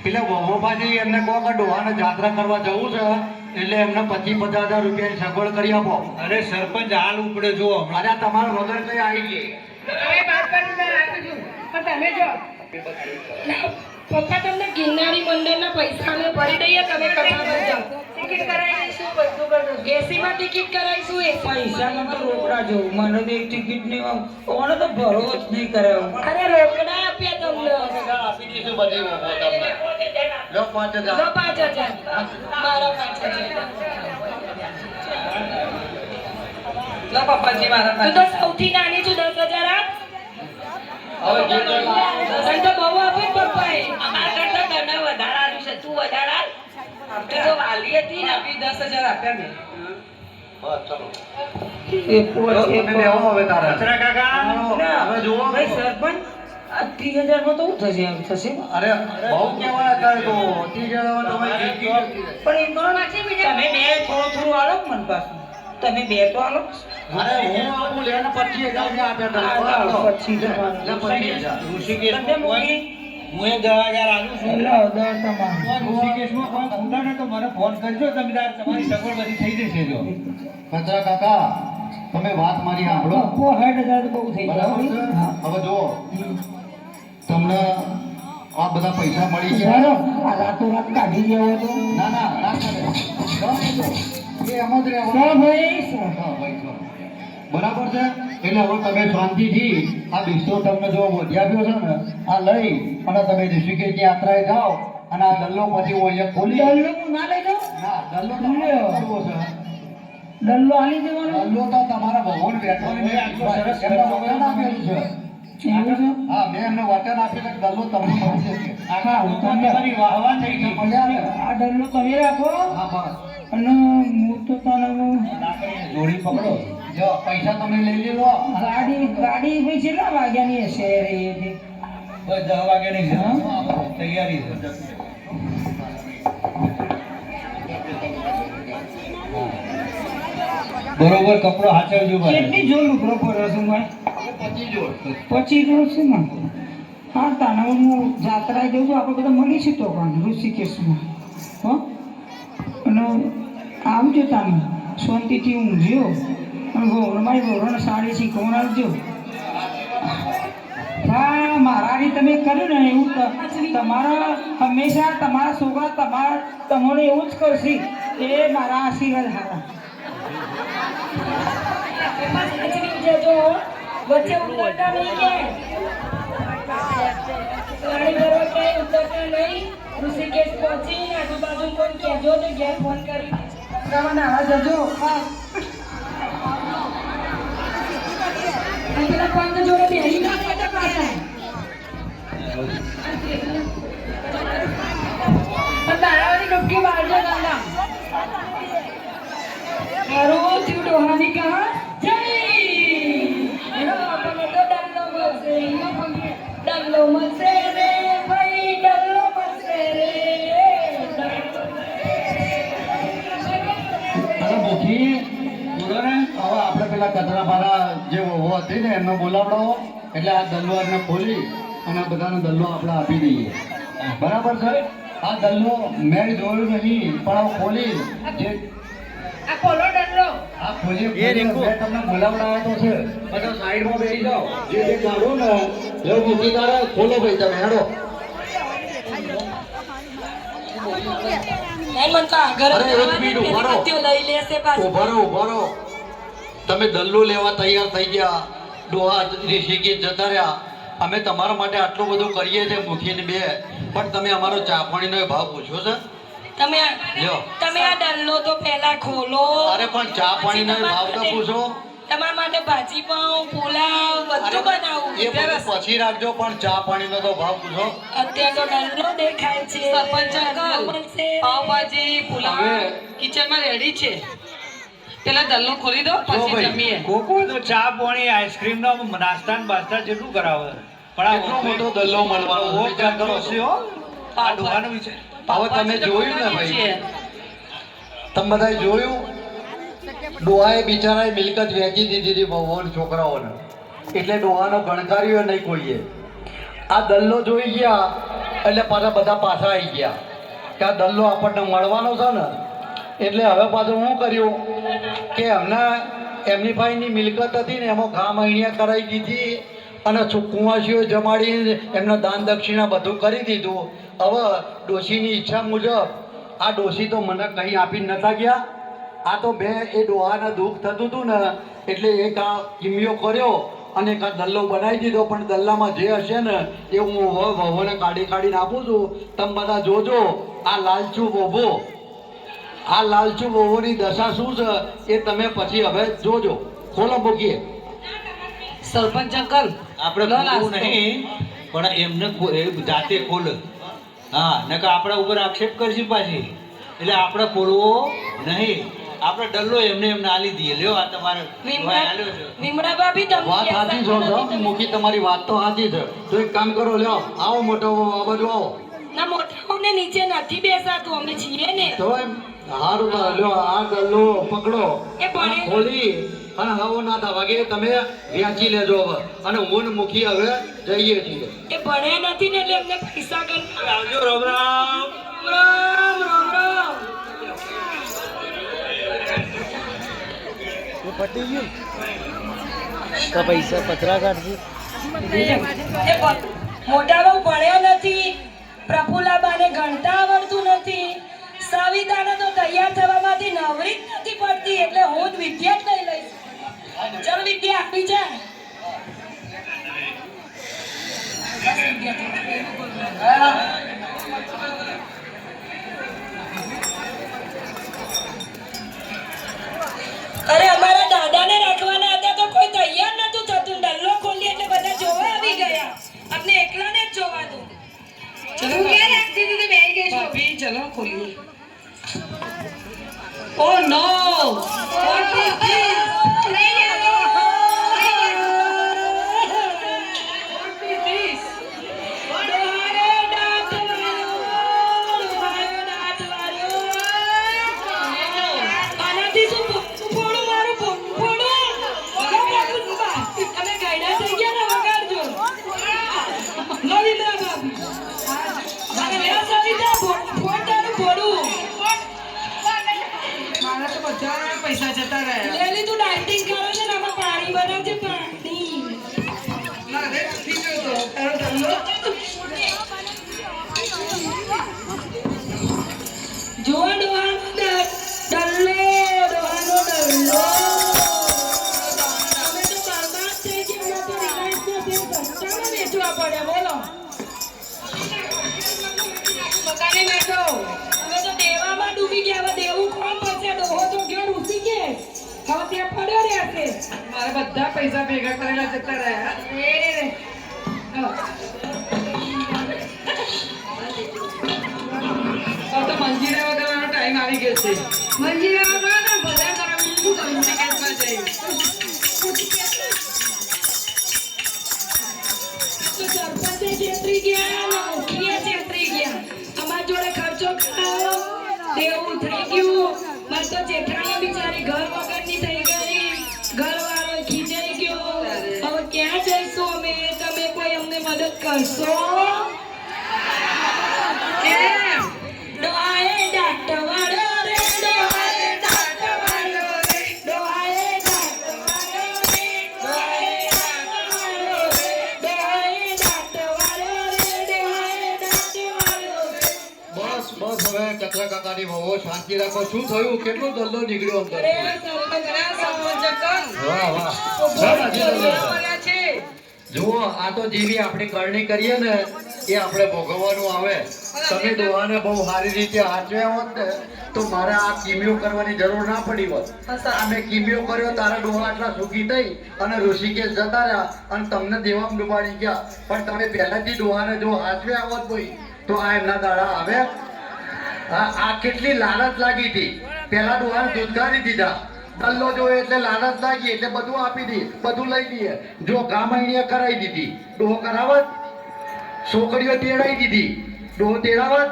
પેલા વહુભાજી એમને કહો કે ડોહાને જાત્રા કરવા જવું છે એટલે એમને 25,000 રૂપિયાની સગવડ કરી આપો. અરે સરપંચ હાલ ઉપડે જો હમણાં અરે તમારો વગર કઈ આવી ગઈ. હવે વાત કરી મેં રાખું છું પણ તમે જો પપ્પા તમને ગિરનારી મંદિરના પૈસા અમે ભરી દઈએ તમે કથામાં જાઓ. ટિકિટ કરાવી દઈશું બધું કરશું એસીમાં ટિકિટ કરાવીશું એ પૈસામાં તો રોકડા જોઉં મને તો એક ટિકિટ નહીં ઓને તો ભરવો જ નહીં કરાયો. અરે રોકડા આપ્યા તમને આપી દઈશું બધી વહુઓ તમને. લો 5,000. લો 5,000 મારા 5,000 લો પપ્પાજી મારા તું તો સૌથી નાની છું 10,000 આપ હવે જે કંઈ તને તો બહુ આપ્યું પપ્પાએ અમારા કરતા તને વધારે આલ્યું છે તું વધારે આલ. તું તો વાલી હતી ને આપી 10,000 આપ્યા મેં. બસ ચલો. એ પોચ એ તમે બેહો હવે તારે. કચરા કાકા હવે જુઓ. ભાઈ સરપંચ આ 30,000 માં તો શું થશે એમ થશે અરે બહુ કહેવાય અત્યારે તો 30,000 તમારી જિંદગી પણ એ તો તમે બે થોડું થોડું આલો ને મને પાછું તમે બે તો આલો અરે હું આપું લે ને 25,000 મેં આપ્યા તને. આલો, 25,000. લે 25,000. ઋષિકેશમાં કોઈ હું 10,000 આલું છું લાવો, 10 તમારે. ઋષિકેશમાં કોઈ ખુદા ને તો મને ફોન કરજો તમે તમારી સગવડ બધી થઈ જશે જો કચરા કાકા તમે વાત મારી સાંભળો. 60,000 તો બહુ થઈ બરાબર છે? જાય હા. હવે જુઓ તમને આ બધા પૈસા મળી ગયા. ચાલો આ રાતોરાત કાઢી લેવો તો ના ના ના કરે. ગમે તો. એ એમ જ રહેવાનું. સર ભાઈ સર. હા, ભાઈ, સર. બરાબર છે એટલે હવે તમે શાંતિથી આ બિસ્તરો તમને જો વધ્યા આપ્યો છે ને આ લઈ અને તમે ઋષિકેશની યાત્રાએ જાઓ અને આ દલ્લો પછી હું અહીંયા ખોલી ડલ્લો હું ના લઈ જાઉં ના દલ્લો તમારે કરવો છે. ડલ્લો આલી દેવાનો દલ્લો તો તમારા ભગવાન બેઠો ને આટલો સરસ એમને વચન આપેલું છે. એવું છે હા મેં એમને વચન આપ્યું કે દલ્લો તમને મળી જશે. હા હું તમને તમારી વાહવા થઈ ગઈ મજા આવે. આ ડલ્લો તમે રાખો હા બસ અને હું તો તને જોડી પકડો જો પૈસા તમે લઈ લેલો. ગાડી ભાઈ કેટલા વાગ્યાની હશે રે એ જે? બસ 10 વાગ્યાની છે તૈયારી છે બરોબર કપડો હાચવજો ભાઈ કેટલી જોડ લુગડો પડ્યો છે મારે 25 જોડ. 25 જોડ છે ને હા તાને હું જાત્રાએ જઉં છું આપણે બધા મળીશું તો પણ ઋષિકેશમાં હો અને આવજો તમે શાંતિથી ઊંઘજો અને મારી વહુને સાડી શીખવણ આવજો. હા મારાથી તમે કર્યું ને એવું તમારા હંમેશા તમારા છોકરા તમને એવું જ કરશે એ મારા આશીર્વાદ હારા. જજો વચ્ચે ઉતરતા નહીં કે ગાડી ભરવા ક્યાંય ઉતરતા નહીં ઋષિકેશ પહોંચી આજુબાજુ કોઈ કહેજો તો ઘેર ફોન કરી રવાના હા જજો હા પેલા પંચ જોડે બેસી ના કરતા પાછા તારાવાળી ડૂબકી મારજો દાદા મારું થયું ડોહાની કહા જય આપણને તો ડલ્લો મળશે રે ભાઈ ડલ્લો મળશે રે અરે મુખી બોલો ને હવે આપણે પેલા કચરાપાડા જે વહુ હતી ને એમને બોલાવડાવો એટલે આ દલ્લો એમને ખોલી અને બધાને દલ્લો આપણે આપી દઈએ. બરાબર છે? આ દલ્લો મેં જોયું નહીં પણ આ ખોલી જે આ ખોલો ડલ્લો આ ખોલી મેં તમને બોલાવડાવ્યો તો છે. બધા સાઈડમાં બેસી જાઓ જે કાઢો ને એવું મૂકી તારે ખોલો ભાઈ તમે હેડો. અરે એક મિનિટ ઉભા રહો. લઈ લેશે પાછું ઉભા રહો, ઉભા રહો. તમે દલ્લો લેવા તૈયાર થઈ ગયા ડોહા ઋષિકેશ જતા રહ્યા અમે તમારા માટે આટલું બધું કરીએ છીએ મુખીને બે પણ તમે અમારો ચા પાણીનો ભાવ પૂછ્યો છે? તમે લ્યો. તમે આ ડલ્લો તો પહેલા ખોલો. અરે પણ ચા પાણીનો ભાવ તો પૂછો. તમારા માટે ભાજી પાઉં પુલાવ બધું બનાવું. એ બધું પછી રાખજો, પણ ચા પાણીનો તો ભાવ પૂછો. અત્યારે તો ડલ્લો દેખાય છે. સરપંચ ડલ્લો અંકલ, મળશે. પાવભાજી પુલાવ હવે. કિચનમાં રેડી છે. પેલા દલ્લો ખોલી દો જો પછી ભાઈ, જમીએ. કોકો તો ચા પાણી આઈસ્ક્રીમ નો નાસ્તા ને બાસ્તા જેટલું કરાવે પણ કેટલો મોટો દલ્લો મળવાનો છે, વિચાર કરો છો. આ ડોહાનો વિચાર હવે તમે જોયું ને ભાઈ, છીએ. તમે બધાએ જોયું, ડોહાએ બિચારાએ મિલકત વેચી દીધી હતી વહુઓને છોકરાઓને, એટલે ડોહાનો ગણકાર્યો નહીં કોઈએ. આ દલ્લો જોઈ ગયા એટલે પાછા બધા પાછા આવી ગયા કે આ દલ્લો આપણને મળવાનો છે ને, એટલે હવે પાછું શું કર્યું કે એમની ભાઈની મિલકત હતી ને એમાં ઘા મહિણિયા કરાવી દીધી અને કુંવાસીઓ જમાડી એમને દાન દક્ષિણા બધું કરી દીધું. હવે ડોશીની ઈચ્છા મુજબ આ ડોશી તો મને કંઈ આપી નતા ગયા. આ તો બે એ ડોહાને દુઃખ થતું હતું ને એટલે એક આ કિમિયો કર્યો અને એક આ દલ્લો બનાવી દીધો. પણ દલ્લામાં જે હશે ને એ હું વહુને કાઢીને આપું છું. તમે બધા જોજો આ લાલચુ વહુ, આ લાલચુ વહુની દશા શું છે એ તમે પછી હવે જોજો. ખોલો મૂકીએ. સરપંચ અંકલ, આપણે લો ખોલવું નાસ્તો. નહીં પણ એમને એ જાતે ખોલ. હા નકર આપણા ઉપર આક્ષેપ કરશે પાછી, એટલે આપણે ખોલવો નહીં. આપણે ડલ્લો એમને આલી દઈએ. લ્યો આ તમારે ભાઈ આલ્યો છે. વિમળા ભાભી તમે વાત સાચી છો કહેતા નથી. મૂકી, તમારી વાત તો સાચી છે. તો એક કામ કરો, લ્યો આવો મોટો આ બાજુ આવો. ના મોટાઓને નીચે નથી બેસાતું, અમે છીએ ને. તો એમ હારું તો લ્યો આ ગલ્લો પકડો એ ભણે. અને ખોલી અને હવે ના થવા વાગે તમે વેચી લેજો હવે. અને હું ને મુખી હવે જઈએ છીએ. એ ભણ્યા નથી ને એટલે એમને પૈસા કરવા. આવજો રામ રામ. રામ રામ રામ. એ મોટા બહુ ભણ્યા નથી, પ્રફુલાબાને ગણતા આવડતું નથી, સવિતાને તો તૈયાર થવામાંથી નવરી જ નથી પડતી, એટલે હું જ વિદ્યા જ લઈ લઈશ. ચલ વિદ્યા આપી જાય. અરે અમારા દાદાને રાખવાના હતા તો કોઈ તૈયાર નતું થતું. ડલ્લો ખોલી એટલે બધા જોવા આવી ગયા. આપણે એકલાને જ જોવાનું. ચલો ભાભી, ચલો ખોલીએ. ઓ નો, what is this? What is this? આનાથી શું ફોડું મારું ફોડું? તમે ગાયડા થઈ ગયા ને વગાડજો. નવીન્દ્ર બાબુ અને લે સવિતા ફોડ તારું ફોડું. મારા તો બધા પૈસા જતા રહ્યા. લેલી તું ડાયટિંગ કરો છે ને આમાં પાણી બનાવજે, પાણી. ના રે, પી ગયો તો. તારો ધંધો. જો ડોહાનો ડલ્લો, ડોહાનો ડલ્લો. અમે તો બરબાદ થઈ ગયા. અમે તો રિલાયન્સના સેલ સસ્તામાં વેચવા પડે. બોલો મકાને બેઠો. અમે તો દેવામાં ડૂબી ગયા. હવે દેવું કોણ પડશે? ડોહો તો ગયો રૂસી કે હવે ત્યાં પડ્યો રહેશે. મારા બધા પૈસા ભેગા કરેલા જતા રહ્યા. રે. હવે તો મંજીરા વગાડવાનો ટાઈમ આવી ગયો છે. મંજીરા વગાડો, બધા કરાવું શું કરું ટિકિટમાં જઈ. તો સરપંચે છેતરી ગયા ને મુખીએ છેતરી ગયા. અમારા જોડે ખર્ચો કરાયો, દેવું થઈ ગયું. મારે તો જેઠાણી બિચારી ઘર વગરની થઈ ગઈ, ઘરવાળો ખીજાઈ ગયો. હવે ક્યાં જઈશું અમે? તમે કોઈ અમને મદદ કરશો? કેમ? ડોહાએ દાંતવાળો રે, ડોહાએ દાંતવાળો રે, ડોહાએ દાંતવાળો રે, ડોહાએ દાંતવાળો રે, ડોહાએ દાંતવાળો રે, ડોહાએ દાંતવાળો રે. બસ બસ હવે કચરા કાકાની વહુઓ શાંતિ રાખો. શું થયું? કેટલો દલ્લો નીકળ્યો અંદર? અરે સરપંચ ના સરપંચ અંકલ, વાહ વાહ. બોલ્યા છે. જુઓ આ તો જેવી આપણે કરણી કરીએ ને એ આપણે ભોગવવાનું આવે. તમે ડોહાને બહુ સારી રીતે હાચવ્યા હોત ને તો મારે આ કિમિયો કરવાની જરૂર ના પડી હોત. આ મેં કિમિયો કર્યો, તારા ડોહા આટલા સુખી થઈ અને ઋષિકેશ જતા રહ્યા અને તમને દેવામાં ડૂબાડી ગયા. પણ તમે પહેલાથી ડોહાને જો હાચવ્યા હોત ભાઈ તો આ એમના દાડા આવે. આ કેટલી લાલચ લાગી હતી. પહેલા ડોહાને દૂધ કાઢી દીધા, દલ્લો જોયો એટલે લાલચ લાગી એટલે બધું આપી દી, બધું લઈ દઈએ. જો ગામણીએ કરાવી દીધી, ડોહો કરાવત. છોકરીઓ તેડાઈ દીધી, ડોહો તેડાવત.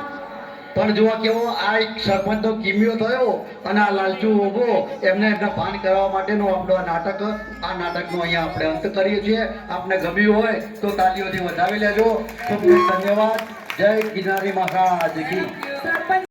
પણ જો કેવો આ એક સરપંચનો કિમિયો થયો અને આ લાલચુ ઓગો એમને એમના ભાન કરવા માટેનો આપણો આ નાટકનો અહીંયા આપણે અંત કરીએ છીએ. આપને ગમ્યું હોય તો તાલીઓથી વધાવી લેજો. ખૂબ ખૂબ ધન્યવાદ. જય કિનારી મહારાજ કી. સરપંચ